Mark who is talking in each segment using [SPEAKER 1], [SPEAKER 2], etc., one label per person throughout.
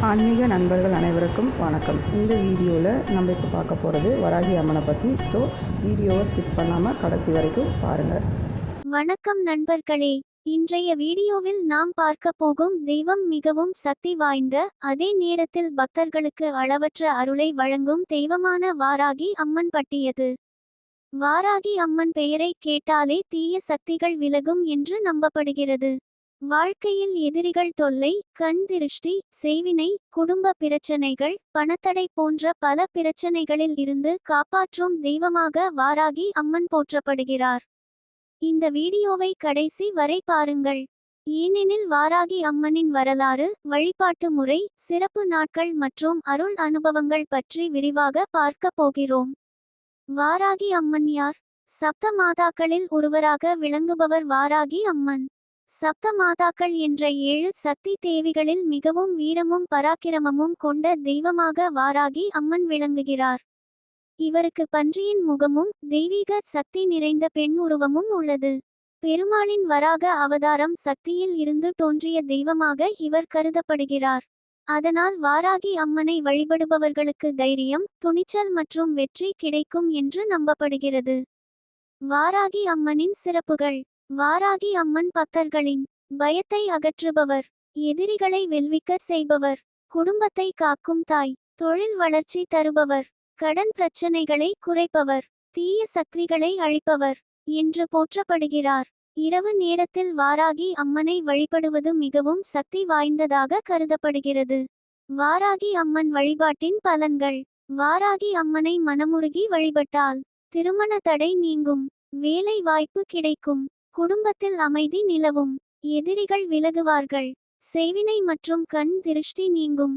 [SPEAKER 1] ஆன்மீக நண்பர்கள் அனைவருக்கும் வணக்கம். இந்த வீடியோவில் நம்ம இப்போ பார்க்க போகிறது வராகி அம்மனை பற்றி. ஸோ வீடியோவை ஸ்கிப் பண்ணாமல் கடைசி வரைக்கும் பாருங்கள்.
[SPEAKER 2] வணக்கம் நண்பர்களே, இன்றைய வீடியோவில் நாம் பார்க்க போகும் தெய்வம் மிகவும் சக்தி வாய்ந்த, அதே நேரத்தில் பக்தர்களுக்கு அளவற்ற அருளை வழங்கும் தெய்வமான வாராகி அம்மன் பற்றியது. வாராகி அம்மன் பெயரை கேட்டாலே தீய சக்திகள் விலகும் என்று நம்பப்படுகிறது. வாழ்க்கையில் எதிரிகள் தொல்லை, கண் திருஷ்டி, செய்வினை, குடும்ப பிரச்சனைகள், பணத்தடை போன்ற பல பிரச்சனைகளில் இருந்து காப்பாற்றும் தெய்வமாக வாராகி அம்மன் போற்றப்படுகிறார். இந்த வீடியோவை கடைசி வரை பாருங்கள். ஏனெனில் வாராகி அம்மனின் வரலாறு, வழிபாட்டு முறை, சிறப்பு நாட்கள் மற்றும் அருள் அனுபவங்கள் பற்றி விரிவாக பார்க்க போகிறோம். வாராகி அம்மன் யார்? சப்த மாதாக்களில் ஒருவராக விளங்குபவர் வாராகி அம்மன். சப்த மாதாக்கள் என்ற 7 சக்தி தேவிகளில் மிகவும் வீரமும் பராக்கிரமமும் கொண்ட தெய்வமாக வாராகி அம்மன் விளங்குகிறார். இவருக்கு பன்றியின் முகமும் தெய்வீக சக்தி நிறைந்த பெண் உருவமும் உள்ளது. பெருமாளின் வராக அவதாரம் சக்தியில் இருந்து தோன்றிய தெய்வமாக இவர் கருதப்படுகிறார். அதனால் வாராகி அம்மனை வழிபடுபவர்களுக்கு தைரியம், துணிச்சல் மற்றும் வெற்றி கிடைக்கும் என்று நம்பப்படுகிறது. வாராகி அம்மனின் சிறப்புகள். வாராகி அம்மன் பக்தர்களின் பயத்தை அகற்றுபவர், எதிரிகளை வெல்விக்க செய்பவர், குடும்பத்தை காக்கும் தாய், தொழில் வளர்ச்சி தருபவர், கடன் பிரச்சனைகளை குறைப்பவர், தீய சக்திகளை அழிப்பவர் என்று போற்றப்படுகிறார். இரவு நேரத்தில் வாராகி அம்மனை வழிபடுவது மிகவும் சக்தி வாய்ந்ததாக கருதப்படுகிறது. வாராகி அம்மன் வழிபாட்டின் பலன்கள். வாராகி அம்மனை மனமுருகி வழிபட்டால் திருமண தடை நீங்கும், வேலை வாய்ப்பு கிடைக்கும், குடும்பத்தில் அமைதி நிலவும், எதிரிகள் விலகுவார்கள், செய்வினை மற்றும் கண் திருஷ்டி நீங்கும்,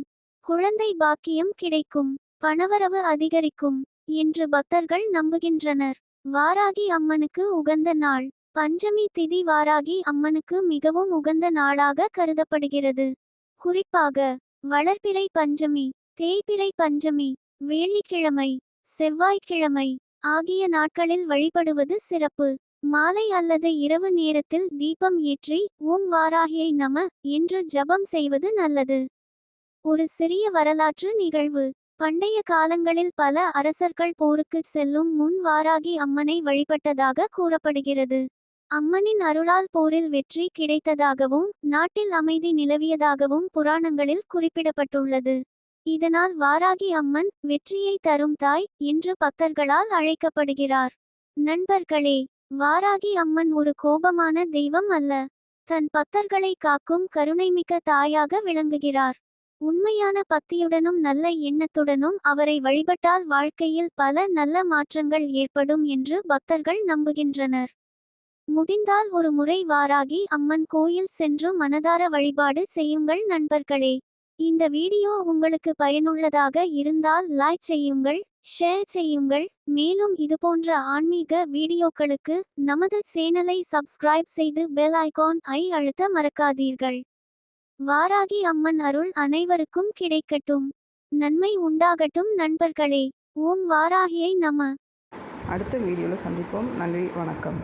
[SPEAKER 2] குழந்தை பாக்கியம் கிடைக்கும், பணவரவு அதிகரிக்கும் என்று பக்தர்கள் நம்புகின்றனர். வாராகி அம்மனுக்கு உகந்த நாள். பஞ்சமி திதி வாராகி அம்மனுக்கு மிகவும் உகந்த நாளாக கருதப்படுகிறது. குறிப்பாக வளர்பிறை பஞ்சமி, தேய்பிறை பஞ்சமி, வெள்ளிக்கிழமை, செவ்வாய்க்கிழமை ஆகிய நாட்களில் வழிபடுவது சிறப்பு. மாலை அல்லது இரவு நேரத்தில் தீபம் ஏற்றி ஓம் வாராகியை நம என்று ஜபம் செய்வது நல்லது. ஒரு சிறிய வரலாற்று நிகழ்வு. பண்டைய காலங்களில் பல அரசர்கள் போருக்கு செல்லும் முன் வாராகி அம்மனை வழிபட்டதாக கூறப்படுகிறது. அம்மனின் அருளால் போரில் வெற்றி கிடைத்ததாகவும் நாட்டில் அமைதி நிலவியதாகவும் புராணங்களில் குறிப்பிடப்பட்டுள்ளது. இதனால் வாராகி அம்மன் வெற்றியை தரும் தாய் என்று பக்தர்களால் அழைக்கப்படுகிறார். நண்பர்களே, வாராகி அம்மன் ஒரு கோபமான தெய்வம் அல்ல. தன் பக்தர்களை காக்கும் கருணைமிக்க தாயாக விளங்குகிறார். உண்மையான பக்தியுடனும் நல்ல எண்ணத்துடனும் அவரை வழிபட்டால் வாழ்க்கையில் பல நல்ல மாற்றங்கள் ஏற்படும் என்று பக்தர்கள் நம்புகின்றனர். முடிந்தால் ஒரு முறை வாராகி அம்மன் கோயில் சென்று மனதார வழிபாடு செய்யுங்கள் நண்பர்களே. இந்த வீடியோ உங்களுக்கு பயனுள்ளதாக இருந்தால் லைக் செய்யுங்கள், ஷேர் செய்யுங்கள். மேலும் இதுபோன்ற ஆன்மீக வீடியோக்களுக்கு நமது சேனலை சப்ஸ்கிரைப் செய்து பெல் ஐகான் ஐ அழுத்த மறக்காதீர்கள். வாராகி அம்மன் அருள் அனைவருக்கும் கிடைக்கட்டும். நன்மை உண்டாகட்டும் நண்பர்களே. ஓம் வாராகியை நம.
[SPEAKER 1] அடுத்த வீடியோவில் சந்திப்போம். நன்றி, வணக்கம்.